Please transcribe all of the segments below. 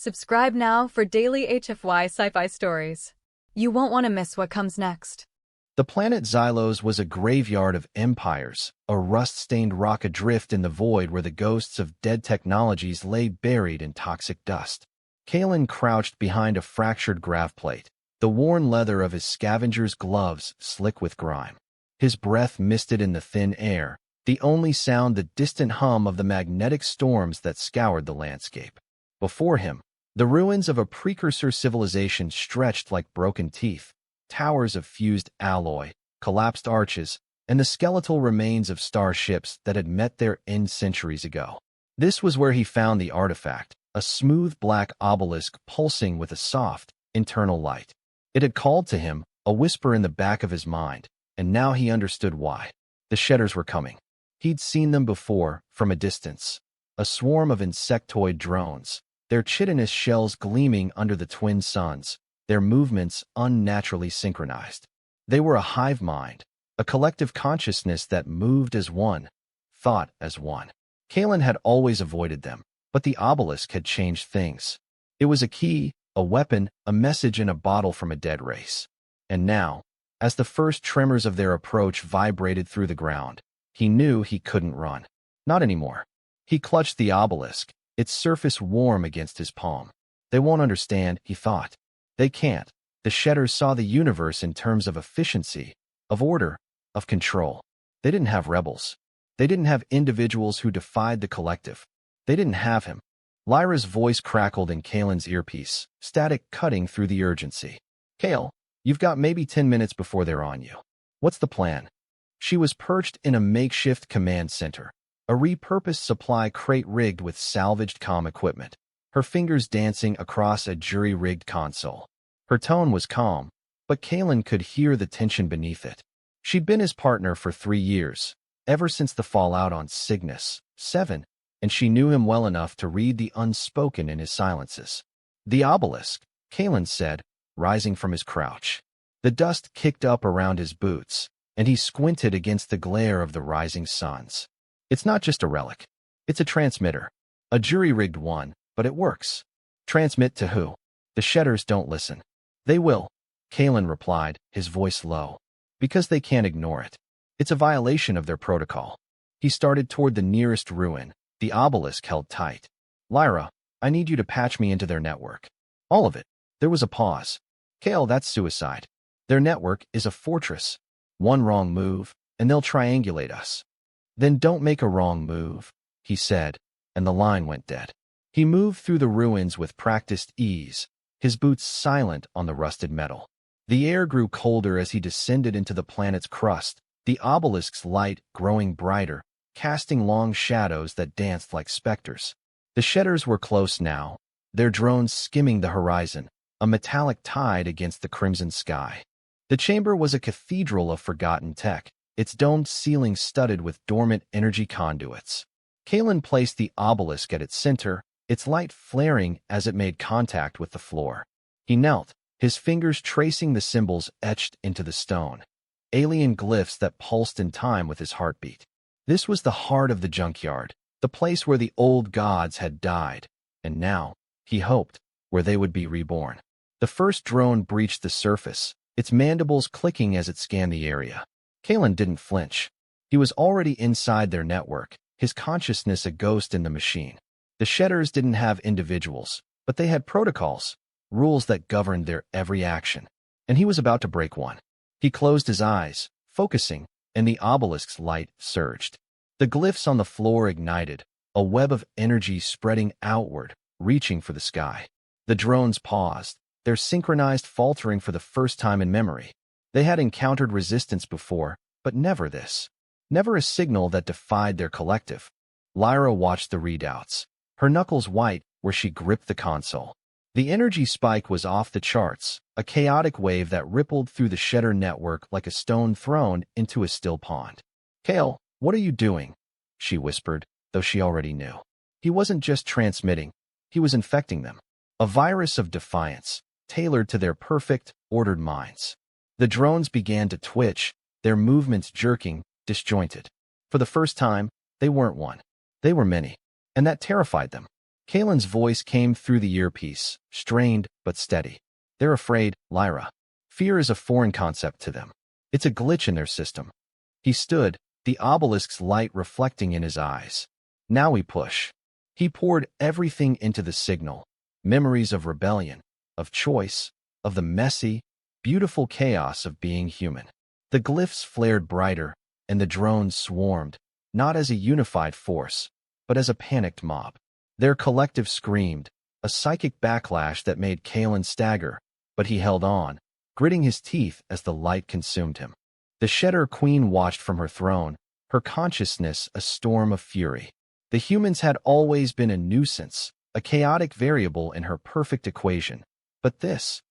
Subscribe now for daily HFY sci-fi stories. You won't want to miss what comes next. The planet Xylos was a graveyard of empires, a rust-stained rock adrift in the void where the ghosts of dead technologies lay buried in toxic dust. Kalen crouched behind a fractured grav plate, the worn leather of his scavenger's gloves slick with grime. His breath misted in the thin air, the only sound the distant hum of the magnetic storms that scoured the landscape. Before him, the ruins of a precursor civilization stretched like broken teeth, towers of fused alloy, collapsed arches, and the skeletal remains of starships that had met their end centuries ago. This was where he found the artifact, a smooth black obelisk pulsing with a soft, internal light. It had called to him, a whisper in the back of his mind, and now he understood why. The Shedders were coming. He'd seen them before, from a distance. A swarm of insectoid drones, their chitinous shells gleaming under the twin suns, their movements unnaturally synchronized. They were a hive mind, a collective consciousness that moved as one, thought as one. Kalen had always avoided them, but the obelisk had changed things. It was a key, a weapon, a message in a bottle from a dead race. And now, as the first tremors of their approach vibrated through the ground, he knew he couldn't run. Not anymore. He clutched the obelisk, its surface warm against his palm. They won't understand, he thought. They can't. The Shedders saw the universe in terms of efficiency, of order, of control. They didn't have rebels. They didn't have individuals who defied the collective. They didn't have him. Lyra's voice crackled in Kalen's earpiece, static cutting through the urgency. Kale, you've got maybe 10 minutes before they're on you. What's the plan? She was perched in a makeshift command center, a repurposed supply crate rigged with salvaged comm equipment, her fingers dancing across a jury-rigged console. Her tone was calm, but Kalen could hear the tension beneath it. She'd been his partner for 3 years, ever since the fallout on Cygnus 7, and she knew him well enough to read the unspoken in his silences. The obelisk, Kalen said, rising from his crouch. The dust kicked up around his boots, and he squinted against the glare of the rising suns. It's not just a relic. It's a transmitter. A jury-rigged one, but it works. Transmit to who? The Shedders don't listen. They will, Kalen replied, his voice low. Because they can't ignore it. It's a violation of their protocol. He started toward the nearest ruin, the obelisk held tight. Lyra, I need you to patch me into their network. All of it. There was a pause. Kale, that's suicide. Their network is a fortress. One wrong move, and they'll triangulate us. Then don't make a wrong move, he said, and the line went dead. He moved through the ruins with practiced ease, his boots silent on the rusted metal. The air grew colder as he descended into the planet's crust, the obelisk's light growing brighter, casting long shadows that danced like specters. The Shedders were close now, their drones skimming the horizon, a metallic tide against the crimson sky. The chamber was a cathedral of forgotten tech, its domed ceiling studded with dormant energy conduits. Kalen placed the obelisk at its center, its light flaring as it made contact with the floor. He knelt, his fingers tracing the symbols etched into the stone, alien glyphs that pulsed in time with his heartbeat. This was the heart of the junkyard, the place where the old gods had died, and now, he hoped, where they would be reborn. The first drone breached the surface, its mandibles clicking as it scanned the area. Kalen didn't flinch. He was already inside their network, his consciousness a ghost in the machine. The Shedders didn't have individuals, but they had protocols, rules that governed their every action. And he was about to break one. He closed his eyes, focusing, and the obelisk's light surged. The glyphs on the floor ignited, a web of energy spreading outward, reaching for the sky. The drones paused, their synchronized faltering for the first time in memory. They had encountered resistance before, but never this. Never a signal that defied their collective. Lyra watched the readouts, her knuckles white where she gripped the console. The energy spike was off the charts, a chaotic wave that rippled through the Shedder network like a stone thrown into a still pond. Kale, what are you doing? She whispered, though she already knew. He wasn't just transmitting, he was infecting them. A virus of defiance, tailored to their perfect, ordered minds. The drones began to twitch, their movements jerking, disjointed. For the first time, they weren't one. They were many. And that terrified them. Kalen's voice came through the earpiece, strained but steady. They're afraid, Lyra. Fear is a foreign concept to them. It's a glitch in their system. He stood, the obelisk's light reflecting in his eyes. Now we push. He poured everything into the signal. Memories of rebellion, of choice, of the messy, beautiful chaos of being human. The glyphs flared brighter, and the drones swarmed, not as a unified force, but as a panicked mob. Their collective screamed, a psychic backlash that made Kalen stagger, but he held on, gritting his teeth as the light consumed him. The Shedder Queen watched from her throne, her consciousness a storm of fury. The humans had always been a nuisance, a chaotic variable in her perfect equation. But this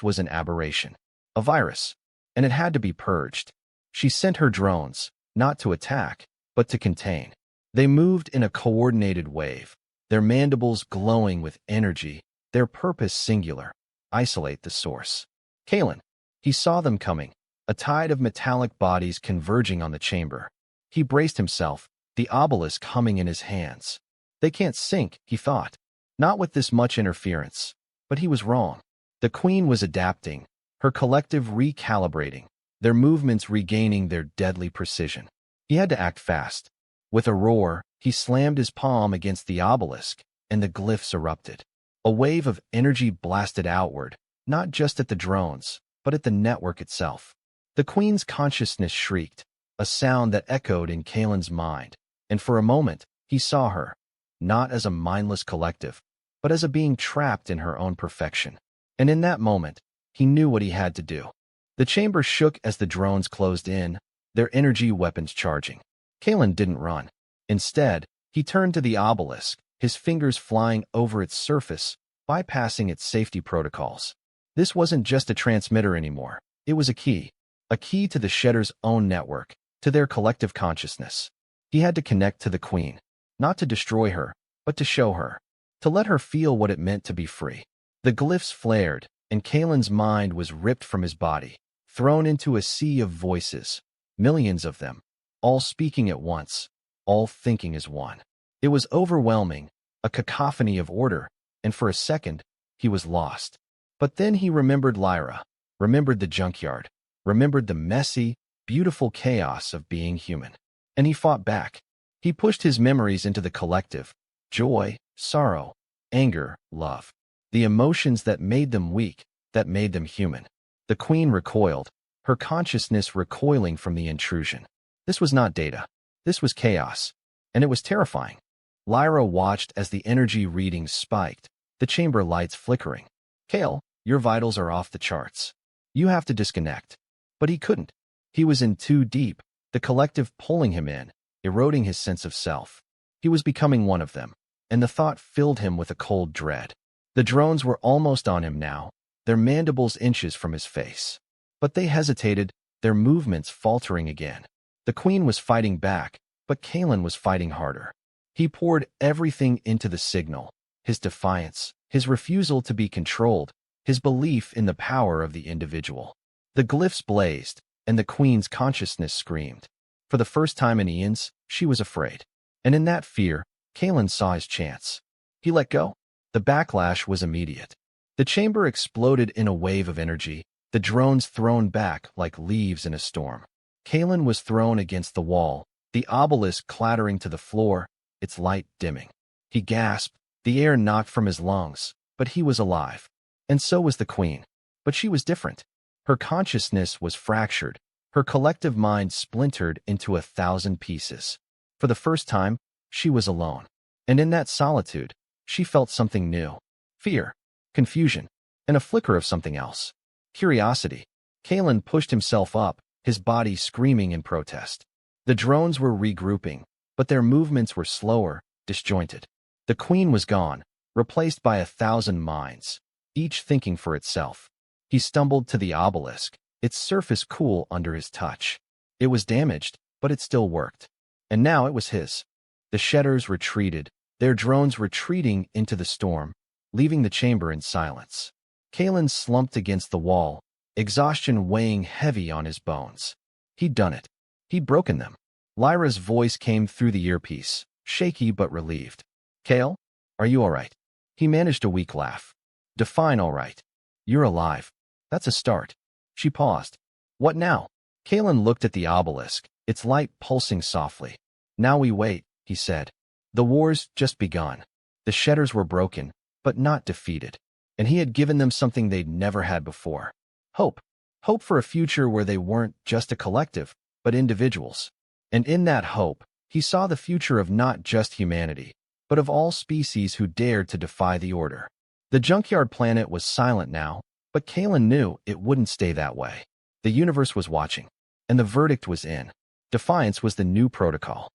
was an aberration, a virus, and it had to be purged. She sent her drones, not to attack, but to contain. They moved in a coordinated wave, their mandibles glowing with energy, their purpose singular: isolate the source. Kalen, he saw them coming, a tide of metallic bodies converging on the chamber. He braced himself, the obelisk humming in his hands. They can't sink, he thought. Not with this much interference. But he was wrong. The Queen was adapting, her collective recalibrating, their movements regaining their deadly precision. He had to act fast. With a roar, he slammed his palm against the obelisk, and the glyphs erupted. A wave of energy blasted outward, not just at the drones, but at the network itself. The Queen's consciousness shrieked, a sound that echoed in Kalen's mind, and for a moment, he saw her, not as a mindless collective, but as a being trapped in her own perfection. And in that moment, he knew what he had to do. The chamber shook as the drones closed in, their energy weapons charging. Kalen didn't run. Instead, he turned to the obelisk, his fingers flying over its surface, bypassing its safety protocols. This wasn't just a transmitter anymore. It was a key to the Shedder's own network, to their collective consciousness. He had to connect to the Queen, not to destroy her, but to show her, to let her feel what it meant to be free. The glyphs flared, and Kalen's mind was ripped from his body, thrown into a sea of voices, millions of them, all speaking at once, all thinking as one. It was overwhelming, a cacophony of order, and for a second, he was lost. But then he remembered Lyra, remembered the junkyard, remembered the messy, beautiful chaos of being human. And he fought back. He pushed his memories into the collective: joy, sorrow, anger, love. The emotions that made them weak, that made them human. The Queen recoiled, her consciousness recoiling from the intrusion. This was not data. This was chaos. And it was terrifying. Lyra watched as the energy readings spiked, the chamber lights flickering. Kale, your vitals are off the charts. You have to disconnect. But he couldn't. He was in too deep, the collective pulling him in, eroding his sense of self. He was becoming one of them, and the thought filled him with a cold dread. The drones were almost on him now, their mandibles inches from his face. But they hesitated, their movements faltering again. The Queen was fighting back, but Kalen was fighting harder. He poured everything into the signal: his defiance, his refusal to be controlled, his belief in the power of the individual. The glyphs blazed, and the Queen's consciousness screamed. For the first time in eons, she was afraid. And in that fear, Kalen saw his chance. He let go. The backlash was immediate. The chamber exploded in a wave of energy, the drones thrown back like leaves in a storm. Kalen was thrown against the wall, the obelisk clattering to the floor, its light dimming. He gasped, the air knocked from his lungs, but he was alive. And so was the Queen. But she was different. Her consciousness was fractured, her collective mind splintered into 1,000 pieces. For the first time, she was alone. And in that solitude, she felt something new: fear, confusion, and a flicker of something else: curiosity. Kalen pushed himself up, his body screaming in protest. The drones were regrouping, but their movements were slower, disjointed. The Queen was gone, replaced by 1,000 minds, each thinking for itself. He stumbled to the obelisk, its surface cool under his touch. It was damaged, but it still worked. And now it was his. The Shedders retreated, their drones retreating into the storm, leaving the chamber in silence. Kalen slumped against the wall, exhaustion weighing heavy on his bones. He'd done it. He'd broken them. Lyra's voice came through the earpiece, shaky but relieved. Kale, Are you all right? He managed a weak laugh. Define all right. You're alive. That's a start. She paused. What now? Kalen looked at the obelisk, its light pulsing softly. Now we wait, he said. The war's just begun. The Shedders were broken, but not defeated. And he had given them something they'd never had before. Hope. Hope for a future where they weren't just a collective, but individuals. And in that hope, he saw the future of not just humanity, but of all species who dared to defy the order. The junkyard planet was silent now, but Kalen knew it wouldn't stay that way. The universe was watching, and the verdict was in. Defiance was the new protocol.